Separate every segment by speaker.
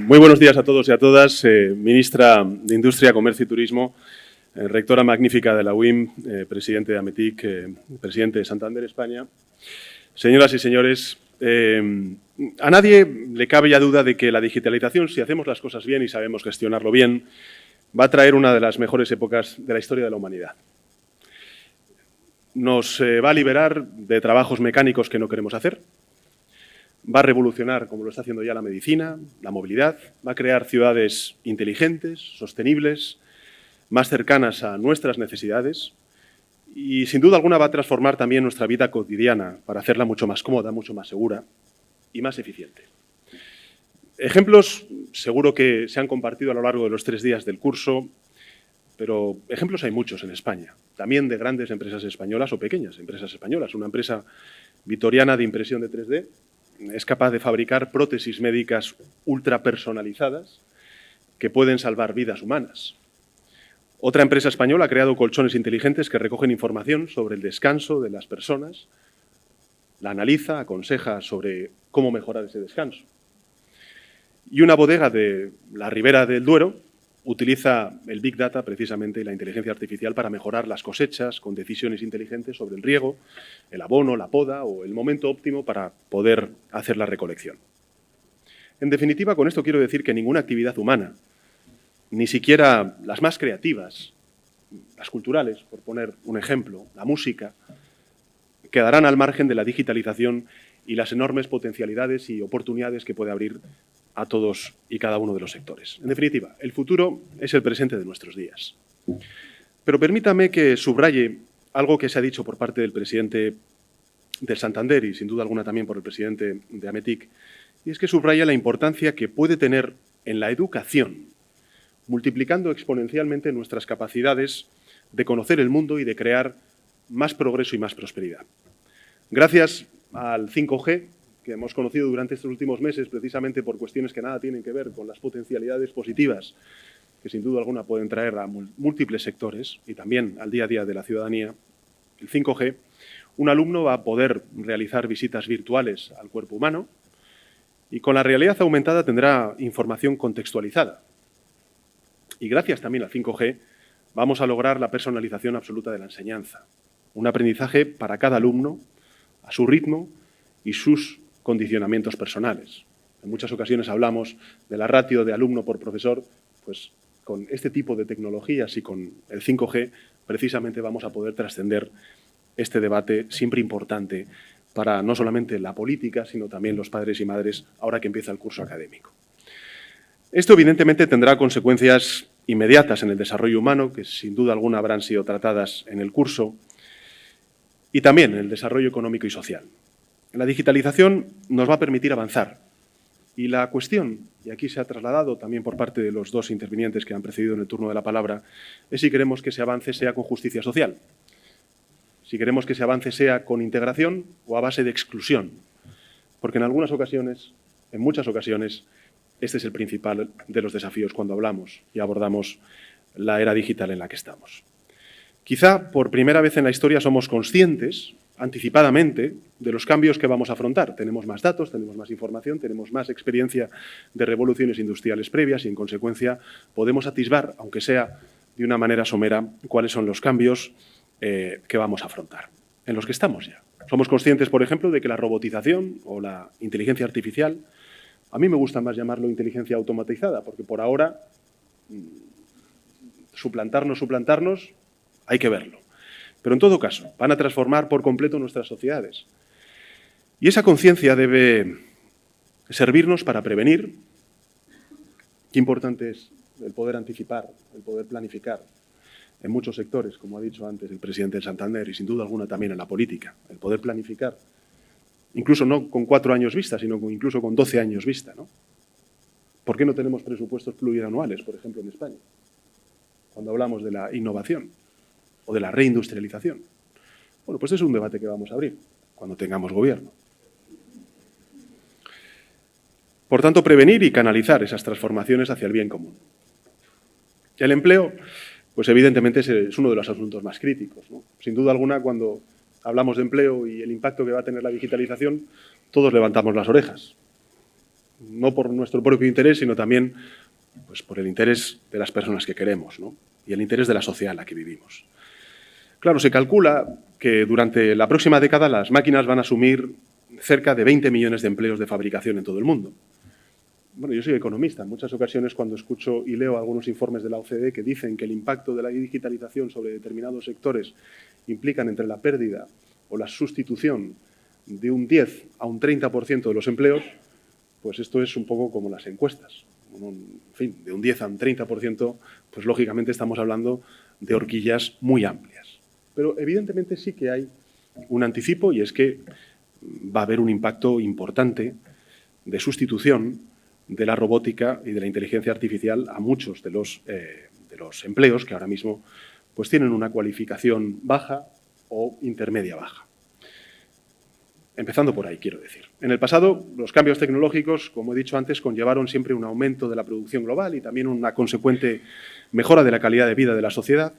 Speaker 1: Muy buenos días a todos y a todas. Ministra de Industria, Comercio y Turismo, rectora magnífica de la UIM, presidente de AMETIC, presidente de Santander España. Señoras y señores, a nadie le cabe ya duda de que la digitalización, si hacemos las cosas bien y sabemos gestionarlo bien, va a traer una de las mejores épocas de la historia de la humanidad. Nos va a liberar de trabajos mecánicos que no queremos hacer. Va a revolucionar, como lo está haciendo ya la medicina, la movilidad, va a crear ciudades inteligentes, sostenibles, más cercanas a nuestras necesidades y, sin duda alguna, va a transformar también nuestra vida cotidiana para hacerla mucho más cómoda, mucho más segura y más eficiente. Ejemplos seguro que se han compartido a lo largo de los 3 días del curso, pero ejemplos hay muchos en España, también de grandes empresas españolas o pequeñas empresas españolas. Una empresa vitoriana de impresión de 3D es capaz de fabricar prótesis médicas ultra personalizadas que pueden salvar vidas humanas. Otra empresa española ha creado colchones inteligentes que recogen información sobre el descanso de las personas, la analiza, aconseja sobre cómo mejorar ese descanso. Y una bodega de la Ribera del Duero utiliza el Big Data precisamente y la inteligencia artificial para mejorar las cosechas con decisiones inteligentes sobre el riego, el abono, la poda o el momento óptimo para poder hacer la recolección. En definitiva, con esto quiero decir que ninguna actividad humana, ni siquiera las más creativas, las culturales, por poner un ejemplo, la música, quedarán al margen de la digitalización y las enormes potencialidades y oportunidades que puede abrir a todos y cada uno de los sectores. En definitiva, el futuro es el presente de nuestros días. Pero permítame que subraye algo que se ha dicho por parte del presidente del Santander y, sin duda alguna, también por el presidente de AMETIC, y es que subraya la importancia que puede tener en la educación, multiplicando exponencialmente nuestras capacidades de conocer el mundo y de crear más progreso y más prosperidad. Gracias al 5G, que hemos conocido durante estos últimos meses, precisamente por cuestiones que nada tienen que ver con las potencialidades positivas que sin duda alguna pueden traer a múltiples sectores y también al día a día de la ciudadanía, el 5G, un alumno va a poder realizar visitas virtuales al cuerpo humano y con la realidad aumentada tendrá información contextualizada. Y gracias también al 5G vamos a lograr la personalización absoluta de la enseñanza, un aprendizaje para cada alumno, a su ritmo y sus condicionamientos personales. En muchas ocasiones hablamos de la ratio de alumno por profesor, pues con este tipo de tecnologías y con el 5G precisamente vamos a poder trascender este debate siempre importante para no solamente la política, sino también los padres y madres ahora que empieza el curso académico. Esto evidentemente tendrá consecuencias inmediatas en el desarrollo humano, que sin duda alguna habrán sido tratadas en el curso, y también en el desarrollo económico y social. La digitalización nos va a permitir avanzar y la cuestión, y aquí se ha trasladado también por parte de los 2 intervinientes que han precedido en el turno de la palabra, es si queremos que ese avance sea con justicia social, si queremos que ese avance sea con integración o a base de exclusión, porque en algunas ocasiones, en muchas ocasiones, este es el principal de los desafíos cuando hablamos y abordamos la era digital en la que estamos. Quizá por primera vez en la historia somos conscientes anticipadamente de los cambios que vamos a afrontar. Tenemos más datos, tenemos más información, tenemos más experiencia de revoluciones industriales previas y, en consecuencia, podemos atisbar, aunque sea de una manera somera, cuáles son los cambios que vamos a afrontar, en los que estamos ya. Somos conscientes, por ejemplo, de que la robotización o la inteligencia artificial, a mí me gusta más llamarlo inteligencia automatizada, porque por ahora suplantarnos, hay que verlo. Pero en todo caso, van a transformar por completo nuestras sociedades. Y esa conciencia debe servirnos para prevenir. Qué importante es el poder anticipar, el poder planificar en muchos sectores, como ha dicho antes el presidente del Santander, y sin duda alguna también en la política, el poder planificar, incluso no con 4 años vista, sino incluso con 12 años vista, ¿no? ¿Por qué no tenemos presupuestos plurianuales, por ejemplo, en España, cuando hablamos de la innovación o de la reindustrialización? Bueno, pues es un debate que vamos a abrir cuando tengamos gobierno. Por tanto, prevenir y canalizar esas transformaciones hacia el bien común. El empleo, pues evidentemente es uno de los asuntos más críticos, ¿no? Sin duda alguna, cuando hablamos de empleo y el impacto que va a tener la digitalización, todos levantamos las orejas. no por nuestro propio interés, sino también pues, por el interés de las personas que queremos, ¿no? Y el interés de la sociedad en la que vivimos. Claro, se calcula que durante la próxima década las máquinas van a asumir cerca de 20 millones de empleos de fabricación en todo el mundo. Bueno, yo soy economista. En muchas ocasiones cuando escucho y leo algunos informes de la OCDE que dicen que el impacto de la digitalización sobre determinados sectores implican entre la pérdida o la sustitución de un 10 a un 30% de los empleos, pues esto es un poco como las encuestas. En fin, de un 10 a un 30%, pues lógicamente estamos hablando de horquillas muy amplias. Pero evidentemente sí que hay un anticipo y es que va a haber un impacto importante de sustitución de la robótica y de la inteligencia artificial a muchos de los empleos que ahora mismo pues, tienen una cualificación baja o intermedia baja. Empezando por ahí, quiero decir. En el pasado, los cambios tecnológicos, como he dicho antes, conllevaron siempre un aumento de la producción global y también una consecuente mejora de la calidad de vida de la sociedad.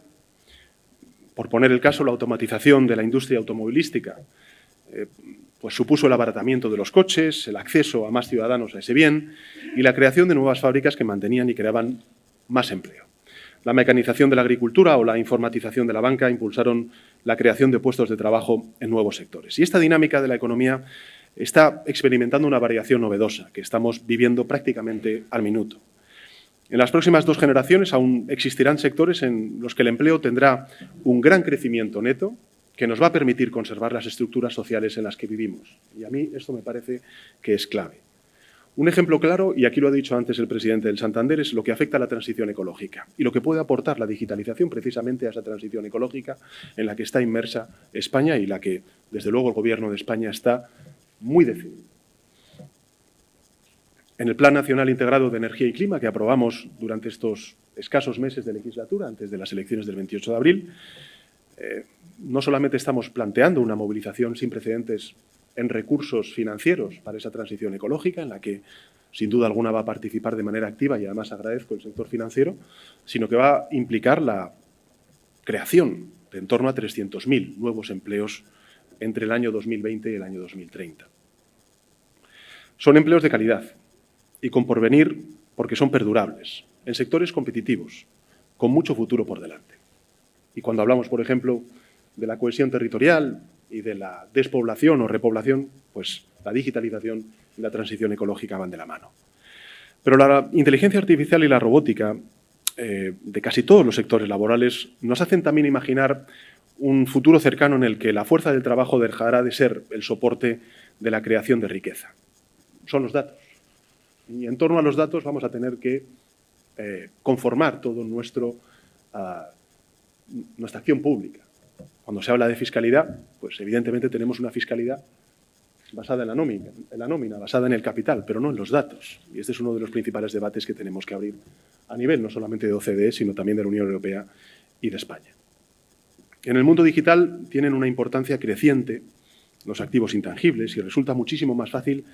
Speaker 1: Por poner el caso, la automatización de la industria automovilística pues supuso el abaratamiento de los coches, el acceso a más ciudadanos a ese bien y la creación de nuevas fábricas que mantenían y creaban más empleo. La mecanización de la agricultura o la informatización de la banca impulsaron la creación de puestos de trabajo en nuevos sectores. Y esta dinámica de la economía está experimentando una variación novedosa que estamos viviendo prácticamente al minuto. En las próximas 2 generaciones aún existirán sectores en los que el empleo tendrá un gran crecimiento neto que nos va a permitir conservar las estructuras sociales en las que vivimos. Y a mí esto me parece que es clave. Un ejemplo claro, y aquí lo ha dicho antes el presidente del Santander, es lo que afecta a la transición ecológica y lo que puede aportar la digitalización precisamente a esa transición ecológica en la que está inmersa España y la que, desde luego, el Gobierno de España está muy decidido. En el Plan Nacional Integrado de Energía y Clima, que aprobamos durante estos escasos meses de legislatura, antes de las elecciones del 28 de abril, no solamente estamos planteando una movilización sin precedentes en recursos financieros para esa transición ecológica, en la que sin duda alguna va a participar de manera activa y además agradezco el sector financiero, sino que va a implicar la creación de en torno a 300.000 nuevos empleos entre el año 2020 y el año 2030. Son empleos de calidad y con porvenir porque son perdurables, en sectores competitivos, con mucho futuro por delante. Y cuando hablamos, por ejemplo, de la cohesión territorial y de la despoblación o repoblación, pues la digitalización y la transición ecológica van de la mano. Pero la inteligencia artificial y la robótica de casi todos los sectores laborales nos hacen también imaginar un futuro cercano en el que la fuerza del trabajo dejará de ser el soporte de la creación de riqueza. Son los datos. Y en torno a los datos vamos a tener que conformar todo nuestra acción pública. Cuando se habla de fiscalidad, pues evidentemente tenemos una fiscalidad basada en la nómina, basada en el capital, pero no en los datos. Y este es uno de los principales debates que tenemos que abrir a nivel no solamente de OCDE, sino también de la Unión Europea y de España. En el mundo digital tienen una importancia creciente los activos intangibles y resulta muchísimo más fácil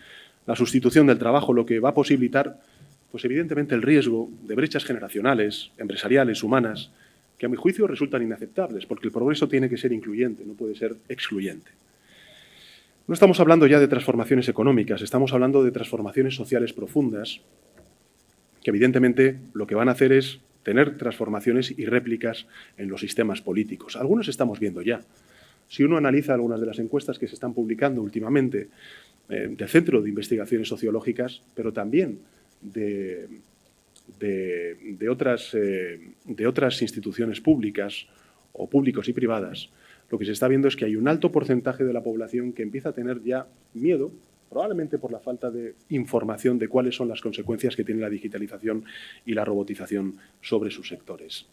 Speaker 1: la sustitución del trabajo, lo que va a posibilitar, pues evidentemente, el riesgo de brechas generacionales, empresariales, humanas, que a mi juicio resultan inaceptables, porque el progreso tiene que ser incluyente, no puede ser excluyente. No estamos hablando ya de transformaciones económicas, estamos hablando de transformaciones sociales profundas, que evidentemente lo que van a hacer es tener transformaciones y réplicas en los sistemas políticos. Algunos estamos viendo ya. Si uno analiza algunas de las encuestas que se están publicando últimamente del Centro de Investigaciones Sociológicas, pero también de otras instituciones públicas o públicos y privadas, lo que se está viendo es que hay un alto porcentaje de la población que empieza a tener ya miedo, probablemente por la falta de información de cuáles son las consecuencias que tiene la digitalización y la robotización sobre sus sectores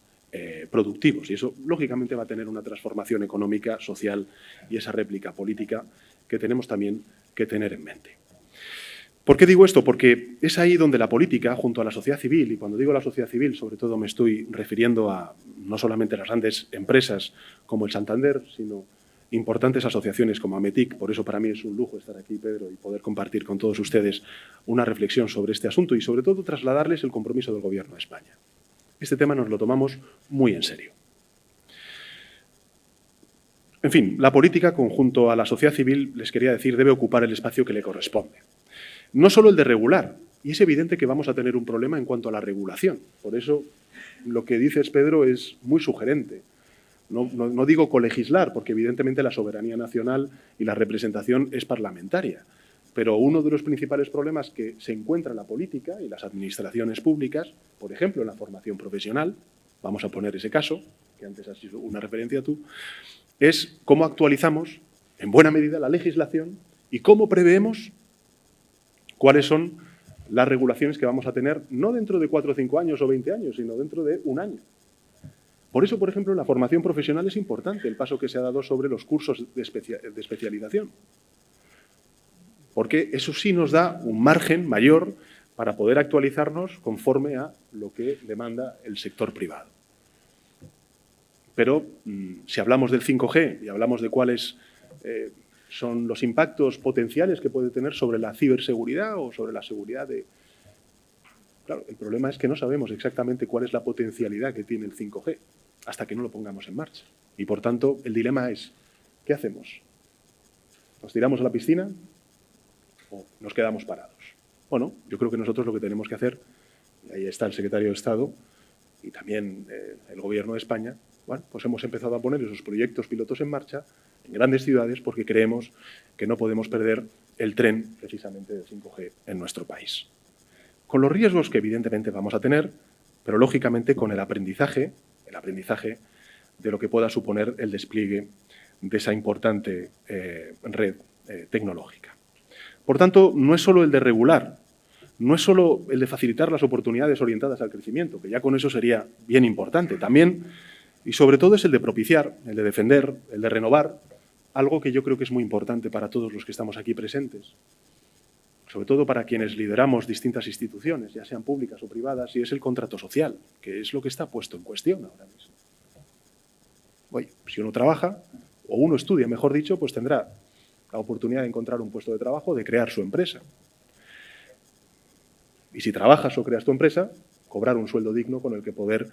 Speaker 1: productivos. Y eso, lógicamente, va a tener una transformación económica, social y esa réplica política que tenemos también que tener en mente. ¿Por qué digo esto? Porque es ahí donde la política, junto a la sociedad civil, y cuando digo la sociedad civil, sobre todo me estoy refiriendo a no solamente las grandes empresas como el Santander, sino importantes asociaciones como Ametic. Por eso para mí es un lujo estar aquí, Pedro, y poder compartir con todos ustedes una reflexión sobre este asunto y, sobre todo, trasladarles el compromiso del Gobierno de España. Este tema nos lo tomamos muy en serio. En fin, la política, junto a la sociedad civil, les quería decir, debe ocupar el espacio que le corresponde. No solo el de regular, Y es evidente que vamos a tener un problema en cuanto a la regulación. Por eso, lo que dices, Pedro, es muy sugerente. No digo colegislar, porque evidentemente la soberanía nacional y la representación es parlamentaria. Pero uno de los principales problemas que se encuentra en la política y las administraciones públicas, por ejemplo, en la formación profesional, vamos a poner ese caso, que antes has sido una referencia tú, es cómo actualizamos, en buena medida, la legislación y cómo preveemos cuáles son las regulaciones que vamos a tener, no dentro de 4 o 5 años o 20 años, sino dentro de un año. Por eso, por ejemplo, en la formación profesional es importante el paso que se ha dado sobre los cursos de especialización. Porque eso sí nos da un margen mayor para poder actualizarnos conforme a lo que demanda el sector privado. Pero si hablamos del 5G y hablamos de cuáles son los impactos potenciales que puede tener sobre la ciberseguridad o sobre la seguridad de... Claro, el problema es que no sabemos exactamente cuál es la potencialidad que tiene el 5G hasta que no lo pongamos en marcha. Y, por tanto, el dilema es, ¿qué hacemos? ¿Nos tiramos a la piscina o nos quedamos parados? Bueno, yo creo que nosotros lo que tenemos que hacer, y ahí está el secretario de Estado y también el Gobierno de España, bueno, pues hemos empezado a poner esos proyectos pilotos en marcha en grandes ciudades porque creemos que no podemos perder el tren precisamente del 5G en nuestro país. Con los riesgos que evidentemente vamos a tener, pero lógicamente con el aprendizaje de lo que pueda suponer el despliegue de esa importante red tecnológica. Por tanto, no es solo el de regular, no es solo el de facilitar las oportunidades orientadas al crecimiento, que ya con eso sería bien importante. También, y sobre todo, es el de propiciar, el de defender, el de renovar, algo que yo creo que es muy importante para todos los que estamos aquí presentes, sobre todo para quienes lideramos distintas instituciones, ya sean públicas o privadas, y es el contrato social, que es lo que está puesto en cuestión ahora mismo. Oye, si uno trabaja, o uno estudia, mejor dicho, pues tendrá la oportunidad de encontrar un puesto de trabajo, de crear su empresa. Y si trabajas o creas tu empresa, cobrar un sueldo digno con el que poder,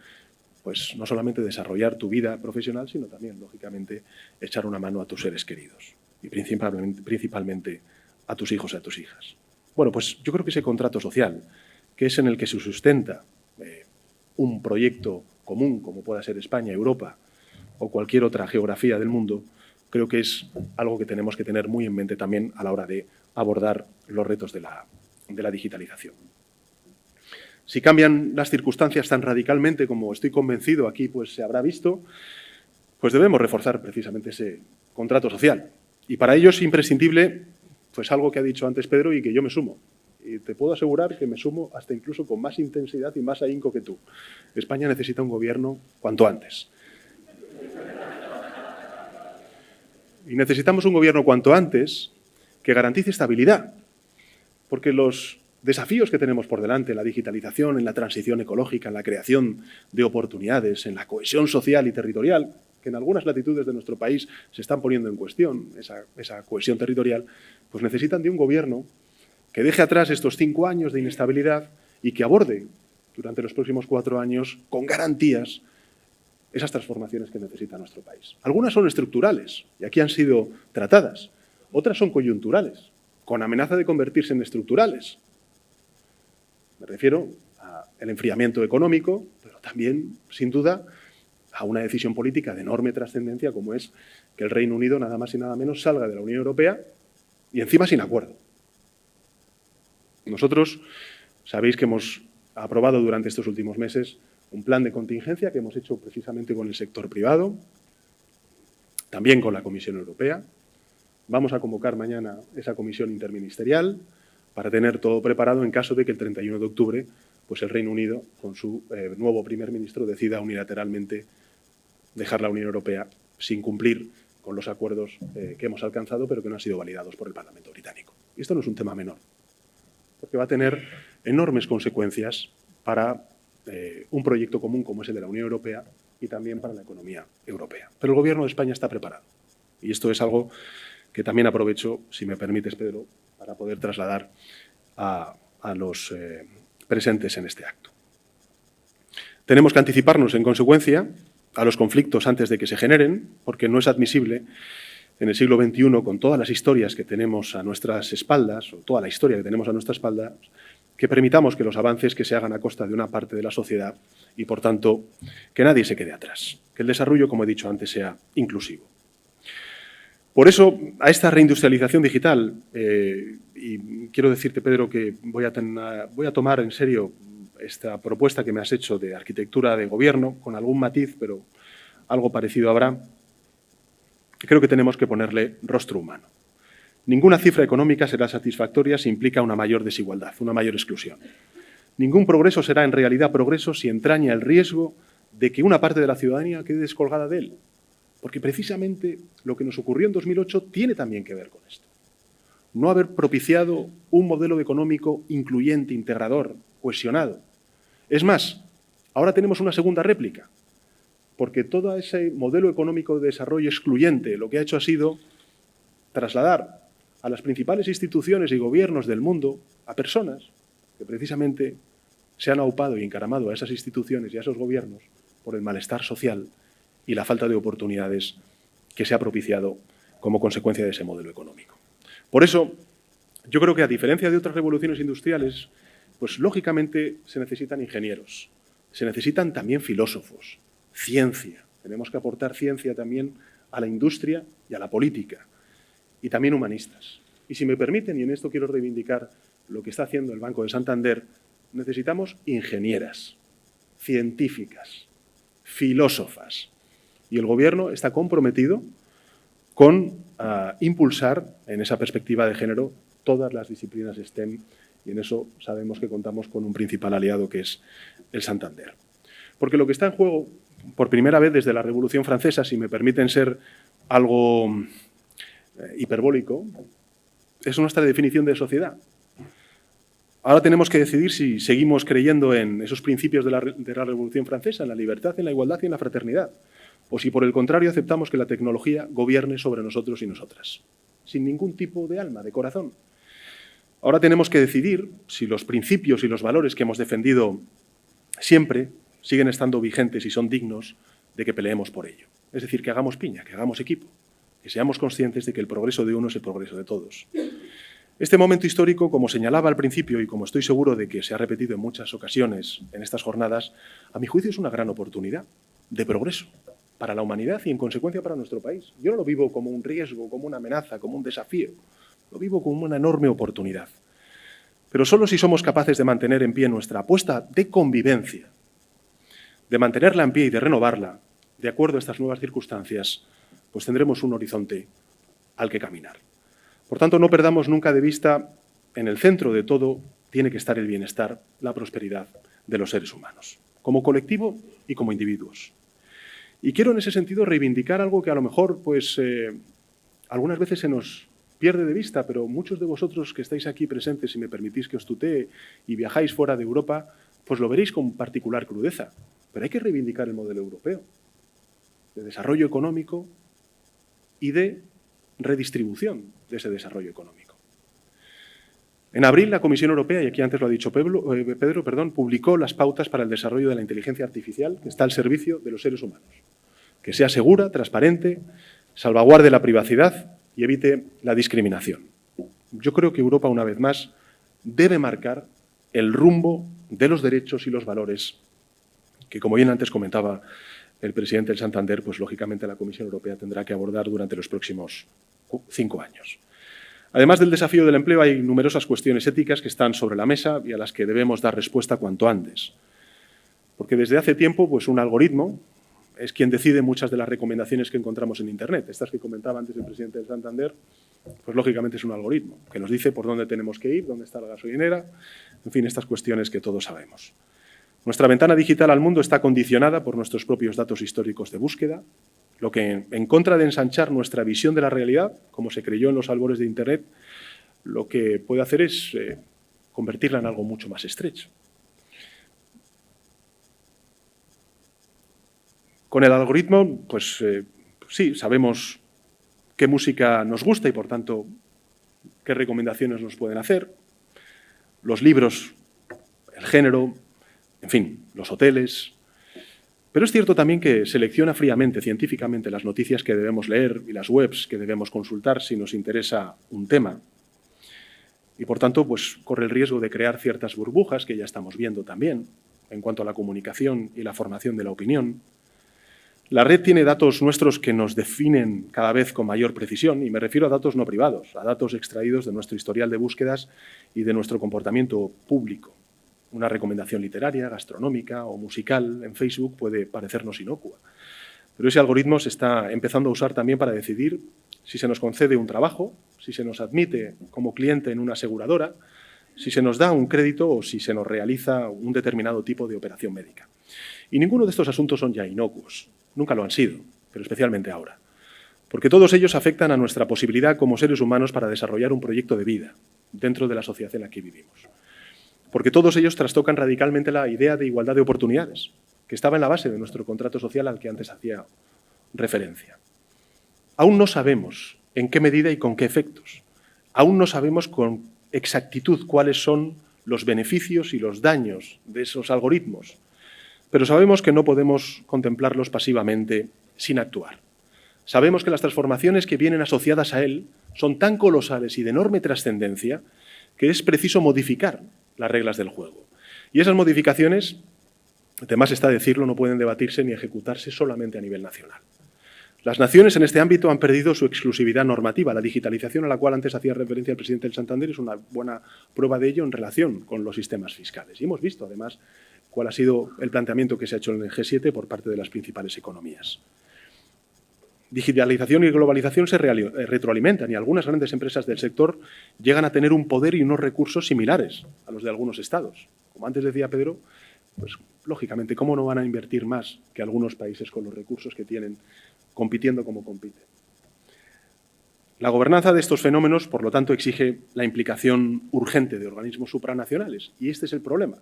Speaker 1: pues no solamente desarrollar tu vida profesional, sino también, lógicamente, echar una mano a tus seres queridos y principalmente a tus hijos y a tus hijas. Bueno, pues yo creo que ese contrato social, que es en el que se sustenta un proyecto común, como pueda ser España, Europa o cualquier otra geografía del mundo, creo que es algo que tenemos que tener muy en mente también a la hora de abordar los retos de la digitalización. Si cambian las circunstancias tan radicalmente como estoy convencido aquí pues se habrá visto, pues debemos reforzar precisamente ese contrato social. Y para ello es imprescindible pues algo que ha dicho antes Pedro y que yo me sumo. Y te puedo asegurar que me sumo hasta incluso con más intensidad y más ahínco que tú. España necesita un gobierno cuanto antes. Y necesitamos un gobierno cuanto antes que garantice estabilidad, porque los desafíos que tenemos por delante en la digitalización, en la transición ecológica, en la creación de oportunidades, en la cohesión social y territorial, que en algunas latitudes de nuestro país se están poniendo en cuestión, esa cohesión territorial, pues necesitan de un gobierno que deje atrás estos 5 años de inestabilidad y que aborde durante los próximos 4 años con garantías esas transformaciones que necesita nuestro país. Algunas son estructurales y aquí han sido tratadas, otras son coyunturales, con amenaza de convertirse en estructurales. Me refiero al enfriamiento económico, pero también, sin duda, a una decisión política de enorme trascendencia como es que el Reino Unido nada más y nada menos salga de la Unión Europea y encima sin acuerdo. Nosotros sabéis que hemos aprobado durante estos últimos meses un plan de contingencia que hemos hecho precisamente con el sector privado, también con la Comisión Europea. Vamos a convocar mañana esa comisión interministerial para tener todo preparado en caso de que el 31 de octubre pues el Reino Unido, con su nuevo primer ministro, decida unilateralmente dejar la Unión Europea sin cumplir con los acuerdos que hemos alcanzado, pero que no han sido validados por el Parlamento británico. Y esto no es un tema menor, porque va a tener enormes consecuencias para un proyecto común como es el de la Unión Europea y también para la economía europea. Pero el Gobierno de España está preparado. Y esto es algo que también aprovecho, si me permites, Pedro, para poder trasladar a los presentes en este acto. Tenemos que anticiparnos, en consecuencia, a los conflictos antes de que se generen, porque no es admisible en el siglo XXI, con todas las historias que tenemos a nuestras espaldas, o toda la historia que tenemos a nuestras espaldas, que permitamos que los avances que se hagan a costa de una parte de la sociedad y, por tanto, que nadie se quede atrás, que el desarrollo, como he dicho antes, sea inclusivo. Por eso, a esta reindustrialización digital, y quiero decirte, Pedro, que voy a tomar en serio esta propuesta que me has hecho de arquitectura de gobierno, con algún matiz, pero algo parecido habrá, creo que tenemos que ponerle rostro humano. Ninguna cifra económica será satisfactoria si implica una mayor desigualdad, una mayor exclusión. Ningún progreso será en realidad progreso si entraña el riesgo de que una parte de la ciudadanía quede descolgada de él. Porque precisamente lo que nos ocurrió en 2008 tiene también que ver con esto. No haber propiciado un modelo económico incluyente, integrador, cohesionado. Es más, ahora tenemos una segunda réplica, porque todo ese modelo económico de desarrollo excluyente lo que ha hecho ha sido trasladar a las principales instituciones y gobiernos del mundo a personas que precisamente se han aupado y encaramado a esas instituciones y a esos gobiernos por el malestar social y la falta de oportunidades que se ha propiciado como consecuencia de ese modelo económico. Por eso, yo creo que a diferencia de otras revoluciones industriales, pues lógicamente se necesitan ingenieros, se necesitan también filósofos, ciencia. Tenemos que aportar ciencia también a la industria y a la política, y también humanistas. Y si me permiten, y en esto quiero reivindicar lo que está haciendo el Banco de Santander, necesitamos ingenieras, científicas, filósofas. Y el Gobierno está comprometido con impulsar en esa perspectiva de género todas las disciplinas STEM, y en eso sabemos que contamos con un principal aliado que es el Santander. Porque lo que está en juego, por primera vez desde la Revolución Francesa, si me permiten ser algo hiperbólico, es nuestra definición de sociedad. Ahora tenemos que decidir si seguimos creyendo en esos principios de la Revolución Francesa, en la libertad, en la igualdad y en la fraternidad, o si por el contrario aceptamos que la tecnología gobierne sobre nosotros y nosotras, sin ningún tipo de alma, de corazón. Ahora tenemos que decidir si los principios y los valores que hemos defendido siempre siguen estando vigentes y son dignos de que peleemos por ello. Es decir, que hagamos piña, que hagamos equipo, que seamos conscientes de que el progreso de uno es el progreso de todos. Este momento histórico, como señalaba al principio y como estoy seguro de que se ha repetido en muchas ocasiones en estas jornadas, a mi juicio es una gran oportunidad de progreso para la humanidad y, en consecuencia, para nuestro país. Yo no lo vivo como un riesgo, como una amenaza, como un desafío. Lo vivo como una enorme oportunidad. Pero solo si somos capaces de mantener en pie nuestra apuesta de convivencia, de mantenerla en pie y de renovarla, de acuerdo a estas nuevas circunstancias, pues tendremos un horizonte al que caminar. Por tanto, no perdamos nunca de vista, en el centro de todo tiene que estar el bienestar, la prosperidad de los seres humanos, como colectivo y como individuos. Y quiero en ese sentido reivindicar algo que a lo mejor pues, algunas veces se nos pierde de vista, pero muchos de vosotros que estáis aquí presentes, si me permitís que os tutee y viajáis fuera de Europa, pues lo veréis con particular crudeza. Pero hay que reivindicar el modelo europeo de desarrollo económico y de redistribución de ese desarrollo económico. En abril, la Comisión Europea, y aquí antes lo ha dicho Pedro, publicó las pautas para el desarrollo de la inteligencia artificial que está al servicio de los seres humanos. Que sea segura, transparente, salvaguarde la privacidad y evite la discriminación. Yo creo que Europa, una vez más, debe marcar el rumbo de los derechos y los valores que, como bien antes comentaba el presidente del Santander, pues lógicamente la Comisión Europea tendrá que abordar durante los próximos 5 años. Además del desafío del empleo, hay numerosas cuestiones éticas que están sobre la mesa y a las que debemos dar respuesta cuanto antes. Porque desde hace tiempo, pues un algoritmo es quien decide muchas de las recomendaciones que encontramos en Internet. Estas que comentaba antes el presidente del Santander, pues lógicamente es un algoritmo que nos dice por dónde tenemos que ir, dónde está la gasolinera, en fin, estas cuestiones que todos sabemos. Nuestra ventana digital al mundo está condicionada por nuestros propios datos históricos de búsqueda, lo que, en contra de ensanchar nuestra visión de la realidad, como se creyó en los albores de Internet, lo que puede hacer es convertirla en algo mucho más estrecho. Con el algoritmo, pues sí, sabemos qué música nos gusta y, por tanto, qué recomendaciones nos pueden hacer, los libros, el género, en fin, los hoteles. Pero es cierto también que selecciona fríamente, científicamente, las noticias que debemos leer y las webs que debemos consultar si nos interesa un tema. y, por tanto, pues, corre el riesgo de crear ciertas burbujas que ya estamos viendo también en cuanto a la comunicación y la formación de la opinión. La red tiene datos nuestros que nos definen cada vez con mayor precisión, y me refiero a datos no privados, a datos extraídos de nuestro historial de búsquedas y de nuestro comportamiento público. Una recomendación literaria, gastronómica o musical en Facebook puede parecernos inocua, pero ese algoritmo se está empezando a usar también para decidir si se nos concede un trabajo, si se nos admite como cliente en una aseguradora, si se nos da un crédito o si se nos realiza un determinado tipo de operación médica. Y ninguno de estos asuntos son ya inocuos. Nunca lo han sido, pero especialmente ahora. Porque todos ellos afectan a nuestra posibilidad como seres humanos para desarrollar un proyecto de vida dentro de la sociedad en la que vivimos. Porque todos ellos trastocan radicalmente la idea de igualdad de oportunidades, que estaba en la base de nuestro contrato social al que antes hacía referencia. Aún no sabemos en qué medida y con qué efectos. Aún no sabemos con exactitud cuáles son los beneficios y los daños de esos algoritmos, pero sabemos que no podemos contemplarlos pasivamente sin actuar. Sabemos que las transformaciones que vienen asociadas a él son tan colosales y de enorme trascendencia que es preciso modificar las reglas del juego. Y esas modificaciones, además está decirlo, no pueden debatirse ni ejecutarse solamente a nivel nacional. Las naciones en este ámbito han perdido su exclusividad normativa. La digitalización a la cual antes hacía referencia el presidente del Santander es una buena prueba de ello en relación con los sistemas fiscales. Y hemos visto, además, cuál ha sido el planteamiento que se ha hecho en el G7 por parte de las principales economías. Digitalización y globalización se retroalimentan y algunas grandes empresas del sector llegan a tener un poder y unos recursos similares a los de algunos estados. Como antes decía Pedro, pues lógicamente, ¿cómo no van a invertir más que algunos países con los recursos que tienen, compitiendo como compiten? La gobernanza de estos fenómenos, por lo tanto, exige la implicación urgente de organismos supranacionales. Y este es el problema,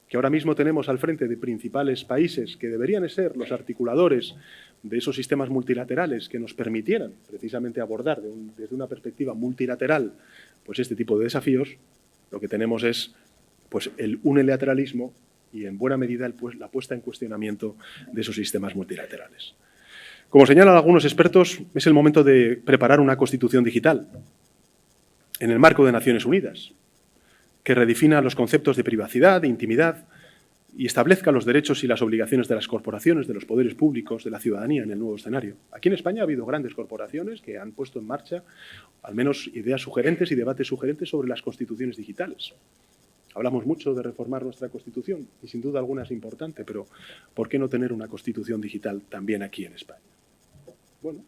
Speaker 1: que ahora mismo tenemos al frente de principales países que deberían ser los articuladores de esos sistemas multilaterales que nos permitieran precisamente abordar desde una perspectiva multilateral pues este tipo de desafíos. Lo que tenemos es pues, el unilateralismo y, en buena medida, la puesta en cuestionamiento de esos sistemas multilaterales. Como señalan algunos expertos, es el momento de preparar una constitución digital en el marco de Naciones Unidas, que redefina los conceptos de privacidad, de intimidad y establezca los derechos y las obligaciones de las corporaciones, de los poderes públicos, de la ciudadanía en el nuevo escenario. Aquí en España ha habido grandes corporaciones que han puesto en marcha al menos ideas sugerentes y debates sugerentes sobre las constituciones digitales. Hablamos mucho de reformar nuestra Constitución y sin duda alguna es importante, pero ¿por qué no tener una Constitución digital también aquí en España? Bueno,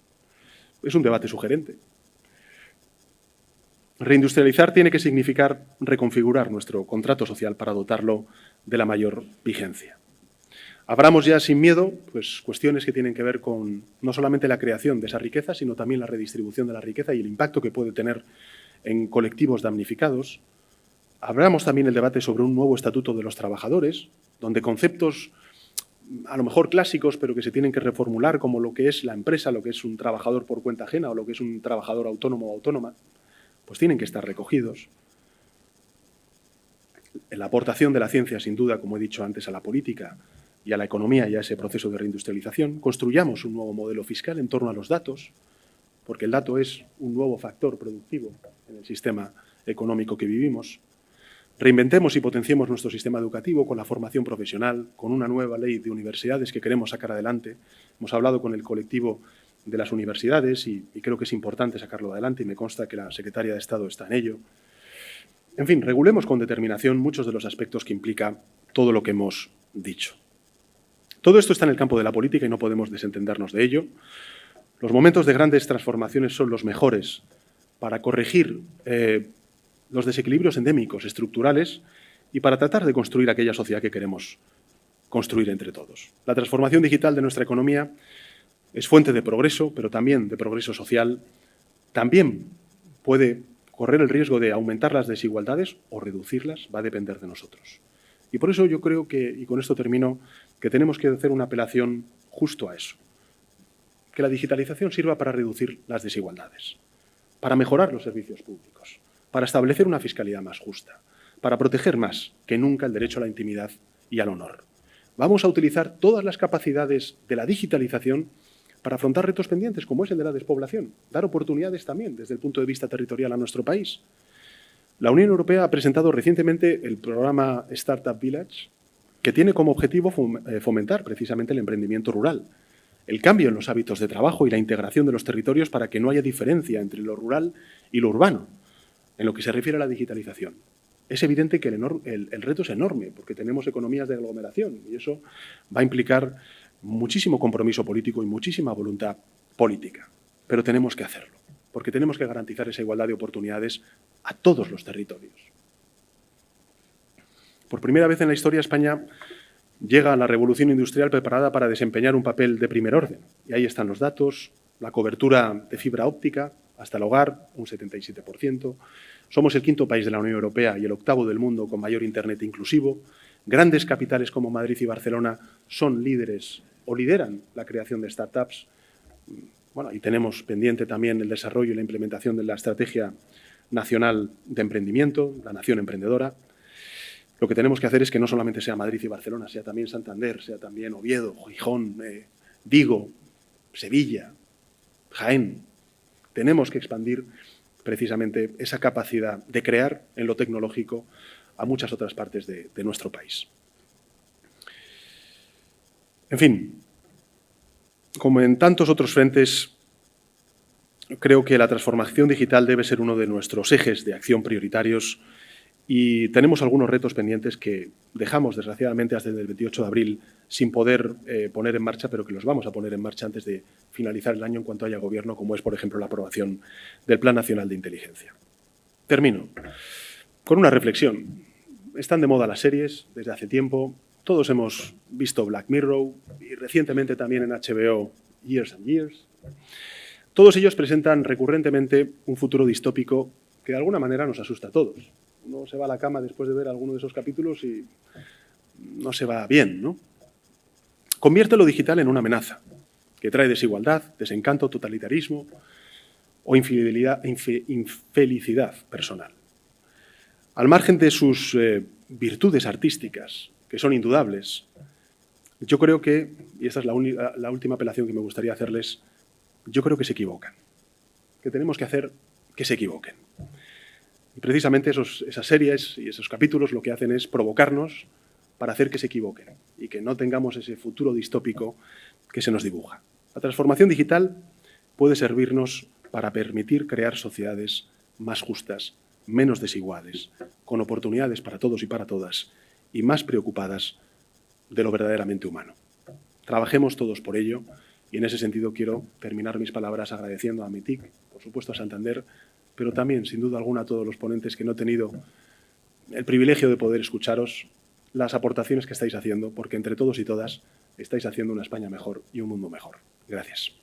Speaker 1: es un debate sugerente. Reindustrializar tiene que significar reconfigurar nuestro contrato social para dotarlo de la mayor vigencia. Abramos ya sin miedo pues, cuestiones que tienen que ver con no solamente la creación de esa riqueza, sino también la redistribución de la riqueza y el impacto que puede tener en colectivos damnificados. Abramos también el debate sobre un nuevo estatuto de los trabajadores, donde conceptos a lo mejor clásicos, pero que se tienen que reformular, como lo que es la empresa, lo que es un trabajador por cuenta ajena o lo que es un trabajador autónomo o autónoma, pues tienen que estar recogidos. La aportación de la ciencia, sin duda, como he dicho antes, a la política y a la economía y a ese proceso de reindustrialización. Construyamos un nuevo modelo fiscal en torno a los datos, porque el dato es un nuevo factor productivo en el sistema económico que vivimos. Reinventemos y potenciemos nuestro sistema educativo con la formación profesional, con una nueva ley de universidades que queremos sacar adelante. Hemos hablado con el colectivo de las universidades y creo que es importante sacarlo adelante y me consta que la secretaria de Estado está en ello. En fin, regulemos con determinación muchos de los aspectos que implica todo lo que hemos dicho. Todo esto está en el campo de la política y no podemos desentendernos de ello. Los momentos de grandes transformaciones son los mejores para corregir los desequilibrios endémicos, estructurales, y para tratar de construir aquella sociedad que queremos construir entre todos. La transformación digital de nuestra economía es fuente de progreso, pero también de progreso social. También puede correr el riesgo de aumentar las desigualdades o reducirlas, va a depender de nosotros. Y por eso yo creo que, y con esto termino, que tenemos que hacer una apelación justo a eso. Que la digitalización sirva para reducir las desigualdades, para mejorar los servicios públicos, para establecer una fiscalidad más justa, para proteger más que nunca el derecho a la intimidad y al honor. Vamos a utilizar todas las capacidades de la digitalización para afrontar retos pendientes, como es el de la despoblación, dar oportunidades también desde el punto de vista territorial a nuestro país. La Unión Europea ha presentado recientemente el programa Startup Village, que tiene como objetivo fomentar precisamente el emprendimiento rural, el cambio en los hábitos de trabajo y la integración de los territorios para que no haya diferencia entre lo rural y lo urbano, en lo que se refiere a la digitalización. Es evidente que el reto es enorme, porque tenemos economías de aglomeración y eso va a implicar muchísimo compromiso político y muchísima voluntad política. Pero tenemos que hacerlo, porque tenemos que garantizar esa igualdad de oportunidades a todos los territorios. Por primera vez en la historia, España llega a la revolución industrial preparada para desempeñar un papel de primer orden. Y ahí están los datos, la cobertura de fibra óptica hasta el hogar, un 77%. Somos el 5º país de la Unión Europea y el 8º del mundo con mayor Internet inclusivo. Grandes capitales como Madrid y Barcelona son líderes o lideran la creación de startups. Bueno, y tenemos pendiente también el desarrollo y la implementación de la Estrategia Nacional de Emprendimiento, la Nación Emprendedora. Lo que tenemos que hacer es que no solamente sea Madrid y Barcelona, sea también Santander, sea también Oviedo, Gijón, Vigo, Sevilla, Jaén. Tenemos que expandir precisamente esa capacidad de crear en lo tecnológico a muchas otras partes de nuestro país. En fin, como en tantos otros frentes, creo que la transformación digital debe ser uno de nuestros ejes de acción prioritarios y tenemos algunos retos pendientes que dejamos, desgraciadamente, hasta el 28 de abril sin poder poner en marcha, pero que los vamos a poner en marcha antes de finalizar el año en cuanto haya gobierno, como es, por ejemplo, la aprobación del Plan Nacional de Inteligencia. Termino con una reflexión. Están de moda las series desde hace tiempo. Todos hemos visto Black Mirror y recientemente también en HBO Years and Years. Todos ellos presentan recurrentemente un futuro distópico que de alguna manera nos asusta a todos. Uno se va a la cama después de ver alguno de esos capítulos y no se va bien, ¿no? Convierte lo digital en una amenaza que trae desigualdad, desencanto, totalitarismo o infelicidad personal. Al margen de sus virtudes artísticas, que son indudables, yo creo que, y esta es la última apelación que me gustaría hacerles, yo creo que se equivocan, que tenemos que hacer que se equivoquen. Y precisamente esas series y esos capítulos lo que hacen es provocarnos para hacer que se equivoquen y que no tengamos ese futuro distópico que se nos dibuja. La transformación digital puede servirnos para permitir crear sociedades más justas, menos desiguales, con oportunidades para todos y para todas y más preocupadas de lo verdaderamente humano. Trabajemos todos por ello y en ese sentido quiero terminar mis palabras agradeciendo a MITIC, por supuesto a Santander, pero también, sin duda alguna, a todos los ponentes que no he tenido el privilegio de poder escucharos, las aportaciones que estáis haciendo, porque entre todos y todas estáis haciendo una España mejor y un mundo mejor. Gracias.